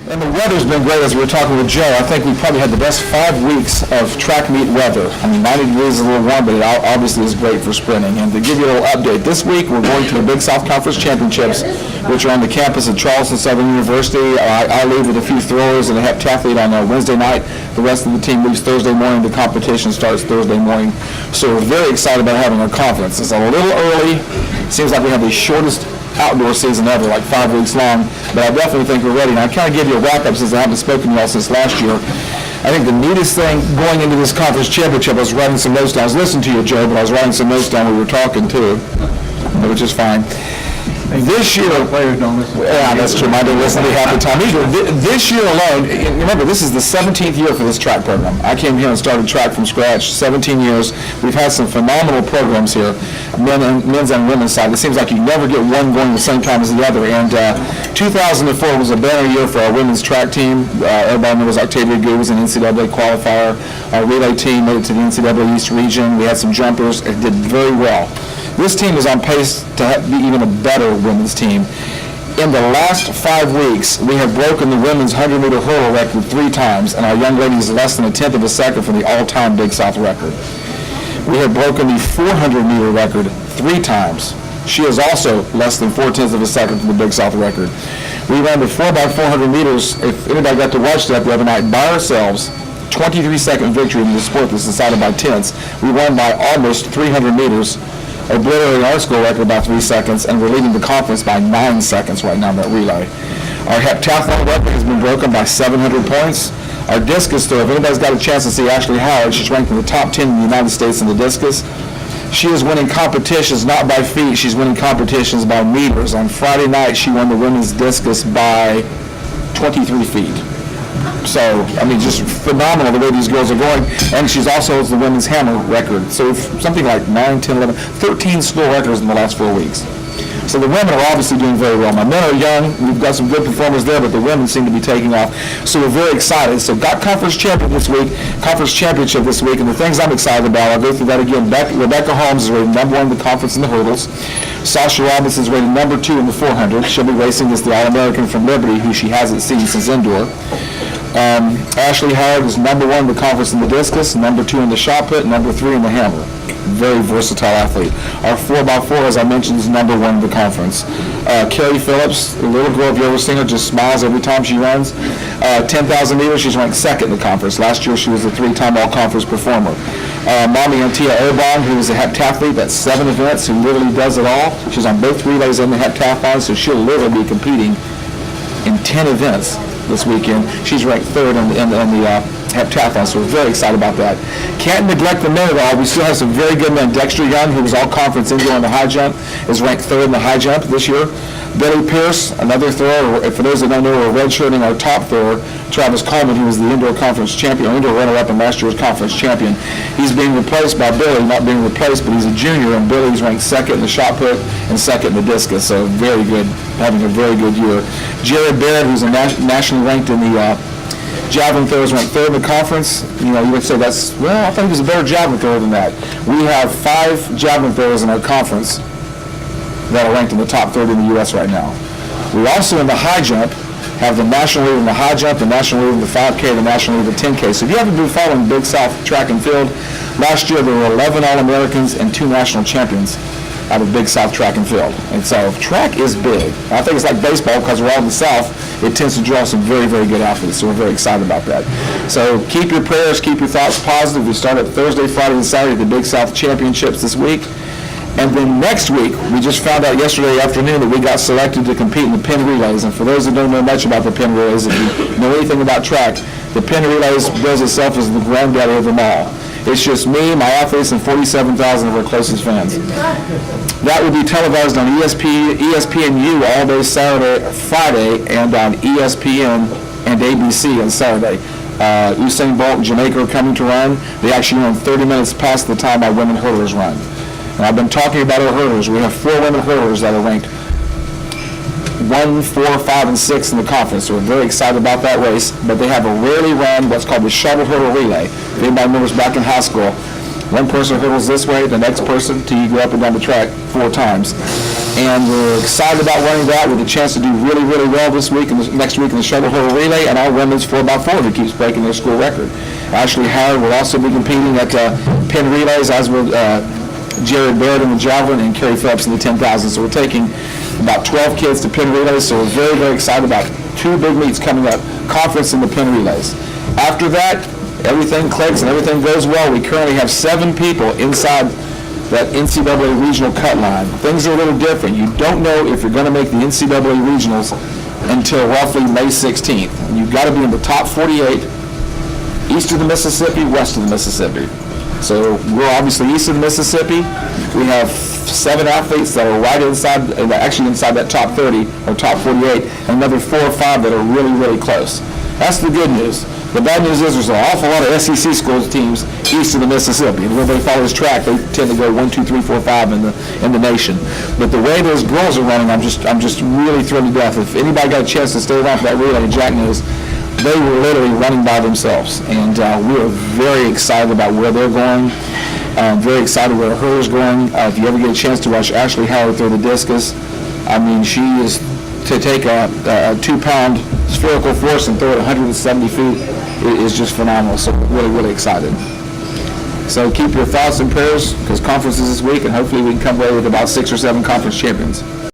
And the weather's been great. As we were talking with Joe, I think we probably had the best 5 weeks of track meet weather. I mean, 90 degrees is a little warm, but it obviously is great for sprinting. And to give you a little update, this week we're going to the Big South Conference Championships, which are on the campus of Charleston Southern University. I leave with a few throwers and a heptathlete on Wednesday night. The rest of the team leaves Thursday morning. The competition starts Thursday morning. So we're very excited about having our conference. It's a little early. Seems like we have the shortest outdoor season ever, like 5 weeks long, but I definitely think we're ready. And I kind of give you a wrap-up since I haven't spoken to y'all since last year. I think the neatest thing going into this conference championship, I was writing some notes down. I was listening to you, Joe, but I was writing some notes down. We were talking too, which is fine. This year, players don't listen. Yeah, that's true. I don't listen to half the time either. This year alone, remember, this is the 17th year for this track program. I came here and started track from scratch, 17 years. We've had some phenomenal programs here, men's and women's side. It seems like you never get one going at the same time as the other. And 2004 was a banner year for our women's track team. Everybody knows Octavia Goo was an NCAA qualifier. Our relay team made it to the NCAA East region. We had some jumpers. It did very well. This team is on pace to be even a better women's team. In the last 5 weeks, we have broken the women's 100-meter hurdle record 3 times, and our young lady is less than a tenth of a second from the all-time Big South record. We have broken the 400-meter record 3 times. She is also less than 4/10 of a second from the Big South record. We ran the 4x400 meters, if anybody got to watch that the other night, by ourselves, 23-second victory in the sport that's decided by tenths. We won by almost 300 meters. Obliterating our school record by 3 seconds, and we're leading the conference by 9 seconds right now in that relay. Our heptathlon record has been broken by 700 points. Our discus throw, if anybody's got a chance to see Ashley Howard, she's ranked in the top 10 in the United States in the discus. She is winning competitions not by feet, she's winning competitions by meters. On Friday night, she won the women's discus by 23 feet. So, I mean, just phenomenal the way these girls are going. And she's also holds the women's hammer record. So something like 9, 10, 11, 13 school records in the last 4 weeks. So the women are obviously doing very well. My men are young. We've got some good performers there, but the women seem to be taking off. So we're very excited. So got conference championship this week, and the things I'm excited about, I'll go through that again. Rebecca Holmes is rated number 1 in the conference in the hurdles. Sasha Robinson is rated number 2 in the 400. She'll be racing against the All-American from Liberty, who she hasn't seen since indoor. Ashley Howard is number 1 in the conference in the discus, number 2 in the shot put, number 3 in the hammer. Very versatile athlete. Our 4x4, as I mentioned, is number 1 in the conference. Carrie Phillips, the little girl, if you ever seen her, just smiles every time she runs. 10,000 meters, she's ranked 2nd in the conference. Last year, she was a 3-time all-conference performer. Mommy Antia Obon, who is a heptathlete, that's 7 events, who literally does it all. She's on both relays and the heptathlon, so she'll literally be competing in 10 events this weekend. She's ranked 3rd in the heptathlon, so we're very excited about that. Can't neglect the men at all. We still have some very good men. Dexter Young, who was all-conference indoor in the high jump, is ranked 3rd in the high jump this year. Billy Pierce, another thrower. For those that don't know, we're redshirting our top thrower, Travis Coleman, who was the indoor conference champion, or indoor runner-up in last year's conference champion. He's being replaced by Billy, not being replaced, but he's a junior, and Billy's ranked 2nd in the shot put and 2nd in the discus, so very good, having a very good year. Jared Baird, who's nationally ranked in the javelin throwers, ranked 3rd in the conference. You know, you would say that's, well, I think he's a better javelin thrower than that. We have 5 javelin throwers in our conference that are ranked in the top 30 in the U.S. right now. We also, in the high jump, have the national leader in the high jump, the national leader in the 5K, the national leader in the 10K. So if you haven't been following Big South track and field, last year there were 11 All-Americans and 2 national champions out of Big South track and field. And so track is big. I think it's like baseball because we're all in the South. It tends to draw some very, very good athletes, so we're very excited about that. So keep your prayers, keep your thoughts positive. We start at Thursday, Friday, and Saturday at the Big South Championships this week. And then next week, we just found out yesterday afternoon that we got selected to compete in the pin relays. And for those that don't know much about the pin relays, if you know anything about track, the pin relays bills itself as the granddaddy of them all. It's just me, my athletes, and 47,000 of our closest fans. That will be televised on ESPNU all day Saturday, Friday, and on ESPN and ABC on Saturday. Usain Bolt and Jamaica are coming to run. They actually run 30 minutes past the time our women hurdlers run. And I've been talking about our hurdlers. We have 4 women hurdlers that are ranked 1, 4, 5, and 6 in the conference. So we're very excited about that race. But they have a rarely run what's called the shuttle hurdle relay. If anybody remembers back in high school, one person hurdles this way, the next person till you go up and down the track 4 times. And we're excited about running that with a chance to do really, really well this week and next week in the shuttle hurdle relay, and our women's 4x4 who keeps breaking their school record. Ashley Howard will also be competing at pin relays, as will Jared Baird in the javelin and Kerry Phillips in the 10,000. So we're taking about 12 kids to pin relays, so we're very, very excited about two big meets coming up, conference and the pin relays. After that, everything clicks and everything goes well. We currently have 7 people inside that NCAA regional cut line. Things are a little different. You don't know if you're going to make the NCAA regionals until roughly May 16th. And you've got to be in the top 48, east of the Mississippi, west of the Mississippi. So we're obviously east of the Mississippi. We have 7 athletes that are right inside, actually inside that top 30 or top 48, and another 4 or 5 that are really, really close. That's the good news. The bad news is there's an awful lot of SEC schools teams east of the Mississippi. And when everybody follows track, they tend to go 1, 2, 3, 4, 5 in the nation. But the way those girls are running, I'm just really thrilled to death. If anybody got a chance to stay around for that relay, Jack knows, they were literally running by themselves. And we are very excited about where they're going. Very excited where hers going. If you ever get a chance to watch Ashley Howard throw the discus, I mean, she is to take a 2-pound spherical force and throw it 170 feet is just phenomenal. So really, really excited. So keep your thoughts and prayers because conference is this week, and hopefully we can come away with about 6 or 7 conference champions.